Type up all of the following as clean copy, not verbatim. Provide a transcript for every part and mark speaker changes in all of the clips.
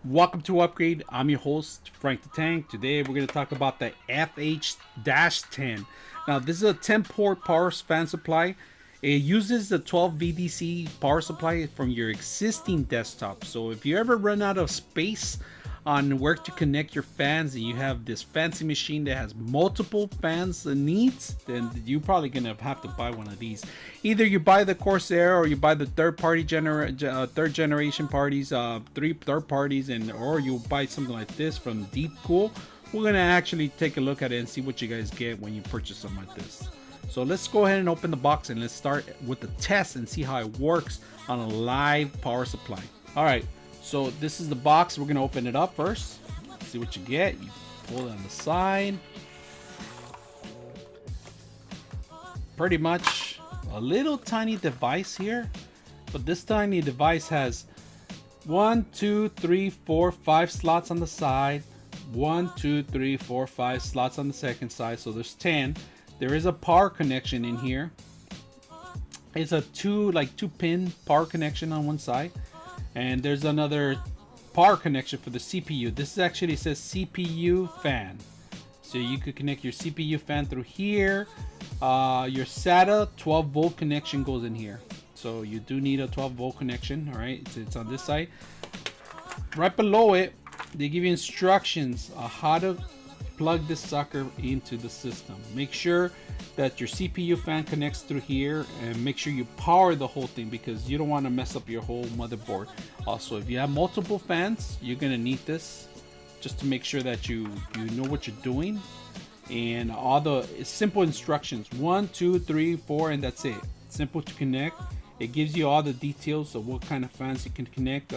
Speaker 1: Welcome to Upgrade. I'm your host, Frank the Tank. Today we're going to talk about the FH-10. Now, this is a 10-port power fan supply. It uses the 12 VDC power supply from your existing desktop. So if you ever run out of space on where to connect your fans and you have this fancy machine that has multiple fans and needs, then you're probably gonna have to buy one of these. Either you buy the Corsair or you buy the third generation parties, three third parties, or you buy something like this from DeepCool. We're gonna actually take a look at it and see what you guys get when you purchase something like this. So let's go ahead and open the box and let's start with the test and see how it works on a live power supply. All right. So this is the box. We're going to open it up first. See what you get. You pull it on the side. Pretty much a little tiny device here. But this tiny device has 1, 2, 3, 4, 5 slots on the side. 1, 2, 3, 4, 5 slots on the second side. So there's 10. There is a power connection in here. It's a two pin power connection on one side. And there's another power connection for the CPU. This actually says CPU fan. So you could connect your CPU fan through here. Your SATA 12 volt connection goes in here. So you do need a 12 volt connection. All right, it's on this side. Right below it, they give you instructions on how to plug this sucker into the system. Make sure that your CPU fan connects through here, and make sure you power the whole thing because you don't want to mess up your whole motherboard. Also, if you have multiple fans, you're gonna need this just to make sure that you know what you're doing. And all the simple instructions, 1, 2, 3, 4, and that's it. Simple to connect. It gives you all the details of what kind of fans you can connect.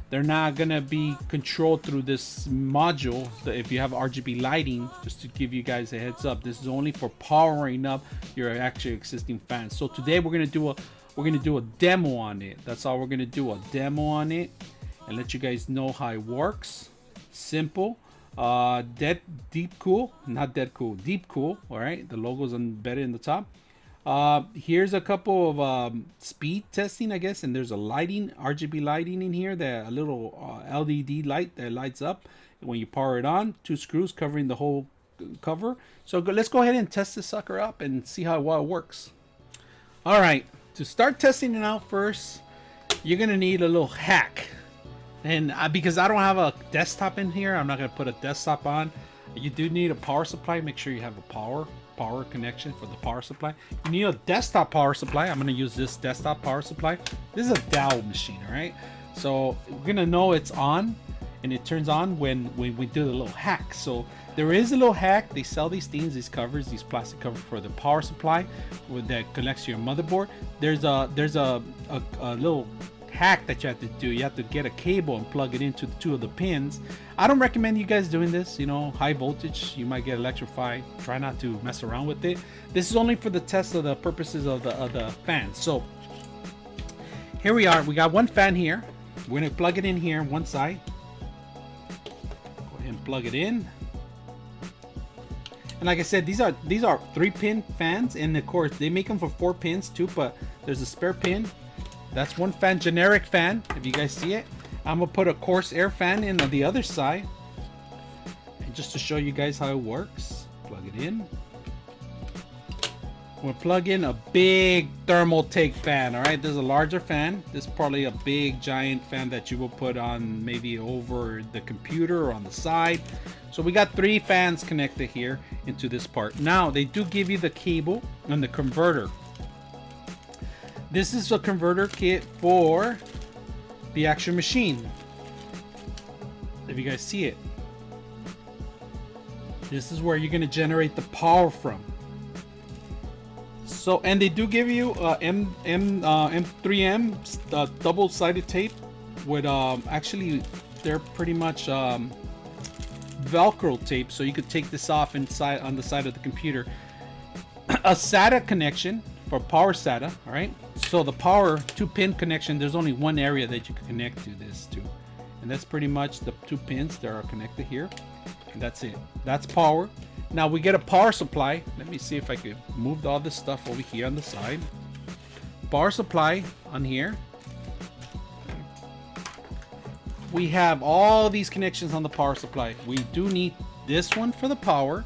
Speaker 1: They're not gonna be controlled through this module. So if you have RGB lighting, just to give you guys a heads up, this is only for powering up your actual existing fans. So today we're gonna do a demo on it. That's all we're gonna do, a demo on it, and let you guys know how it works. Simple. DeepCool, not Deadcool, DeepCool. All right, the logo's embedded in the top. Here's a couple of speed testing, I guess, and there's a lighting, RGB lighting in here, that a little LED light that lights up when you power it on. 2 screws covering the whole cover. So let's go ahead and test this sucker up and see how well it works. All right, to start testing it out first, you're gonna need a little hack, and because I don't have a desktop in here, I'm not gonna put a desktop on. You do need a power supply. Make sure you have a power connection for the power supply. You need a desktop power supply. I'm going to use this desktop power supply. This is a Dell machine, all right? So we're going to know it's on, and it turns on when we do the little hack. So there is a little hack. They sell these things, these covers, these plastic covers for the power supply that connects to your motherboard. There's a little hack that you have to do. You have to get a cable and plug it into 2 of the pins. I don't recommend you guys doing this. You know, high voltage, you might get electrified. Try not to mess around with it. This is only for the test of the purposes of the fan. So here we are. We got one fan here. We're gonna plug it in here one side. Go ahead and plug it in. And like I said, these are 3-pin fans, and of course they make them for 4 pins too, but there's a spare pin. That's one fan, generic fan, if you guys see it. I'm gonna put a Corsair fan in on the other side, and just to show you guys how it works, plug it in. We'll plug in a big thermal take fan. All right, there's a larger fan. This is probably a big giant fan that you will put on maybe over the computer or on the side. So we got 3 fans connected here into this part. Now they do give you the cable and the converter. This is a converter kit for the actual machine. If you guys see it, this is where you're going to generate the power from. So, and they do give you M3M double-sided tape with actually they're pretty much Velcro tape, so you could take this off inside on the side of the computer. A SATA connection for power SATA. All right, so the power 2-pin connection, there's only one area that you can connect to this to, and that's pretty much the 2 pins that are connected here, and that's it. That's power. Now we get a power supply. Let me see if I can move all this stuff over here on the side. Power supply on here. we have all these connections on the power supply. We do need this one for the power.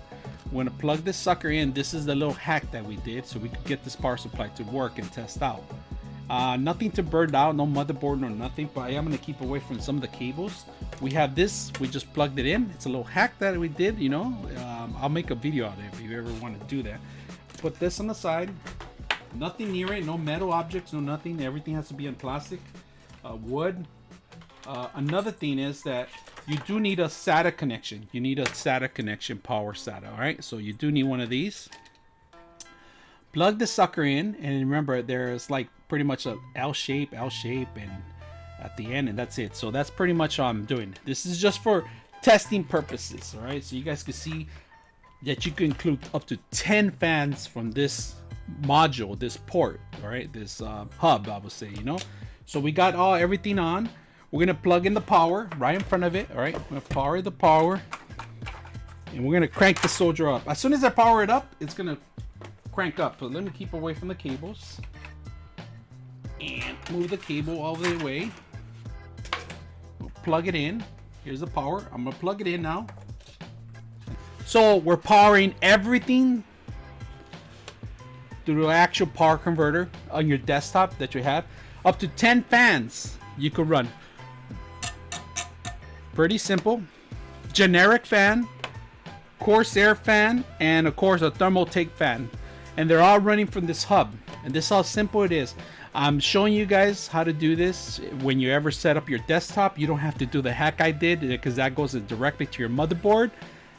Speaker 1: We're gonna plug this sucker in. This is the little hack that we did so we could get this power supply to work and test out. Nothing to burn out, no motherboard, no nothing, but I am gonna keep away from some of the cables. We have this, we just plugged it in. It's a little hack that we did, you know. I'll make a video on it if you ever want to do that. Put this on the side, nothing near it, no metal objects, no nothing. Everything has to be in plastic, wood. Another thing is that you do need a Sata connection. You need a Sata connection, power Sata, all right? So you do need one of these. Plug the sucker in, and remember there's like pretty much a L shape, and at the end, and that's it. So that's pretty much all I'm doing. This is just for testing purposes, all right? So you guys can see that you can include up to 10 fans from this module, this port, all right? This hub, I would say, you know? So we got everything on. We're gonna plug in the power right in front of it, all right? We're gonna power the power, and we're gonna crank the soldier up. As soon as I power it up, it's gonna crank up. But let me keep away from the cables and move the cable all the way. We'll plug it in. Here's the power. I'm gonna plug it in now. So we're powering everything through the actual power converter on your desktop that you have. Up to 10 fans you could run. Pretty simple. Generic fan, Corsair fan, and of course a thermal take fan. And they're all running from this hub. And this is how simple it is. I'm showing you guys how to do this. When you ever set up your desktop, you don't have to do the hack I did, because that goes directly to your motherboard.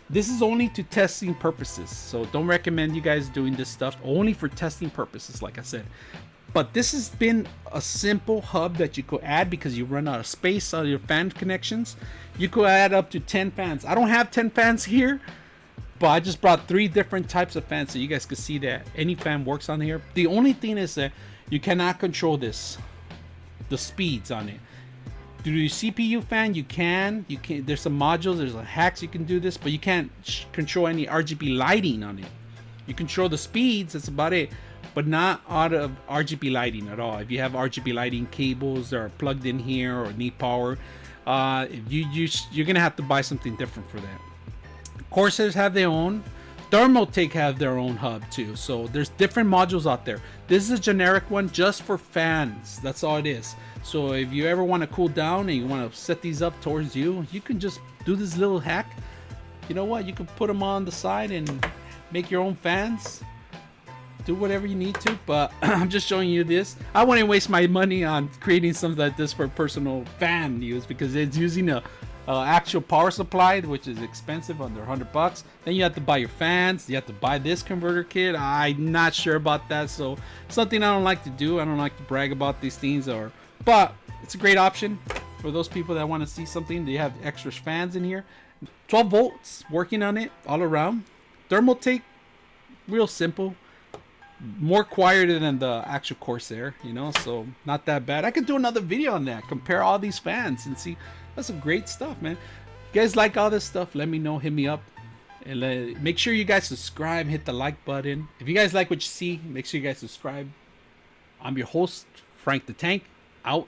Speaker 1: This is only to testing purposes. So don't recommend you guys doing this stuff, only for testing purposes, like I said. But this has been a simple hub that you could add because you run out of space on your fan connections. You could add up to 10 fans. I don't have 10 fans here, but I just brought 3 different types of fans so you guys can see that any fan works on here. The only thing is that you cannot control this, the speeds on it. Through your CPU fan, you can. There's some modules, there's hacks you can do this, but you can't control any RGB lighting on it. You control the speeds, that's about it, but not out of RGB lighting at all. If you have RGB lighting cables that are plugged in here or need power, you're gonna have to buy something different for that. Corsairs have their own. Thermaltake have their own hub too. So there's different modules out there. This is a generic one just for fans. That's all it is. So if you ever want to cool down and you want to set these up towards you, you can just do this little hack. You know what? You can put them on the side and make your own fans. Do whatever you need to, but I'm just showing you this. I wouldn't waste my money on creating something like this for personal fan use, because it's using a actual power supply, which is expensive, under $100. Then you have to buy your fans, you have to buy this converter kit. I'm not sure about that, so something I don't like to do. I don't like to brag about these things, but it's a great option for those people that want to see something. They have extra fans in here. 12 volts working on it all around. Thermaltake, real simple. More quieter than the actual Corsair, you know, so not that bad. I could do another video on that, compare all these fans and see. That's some great stuff, man. If you guys like all this stuff, let me know, hit me up, and make sure you guys subscribe, hit the like button. If you guys like what you see, make sure you guys subscribe. I'm your host, Frank the Tank, out.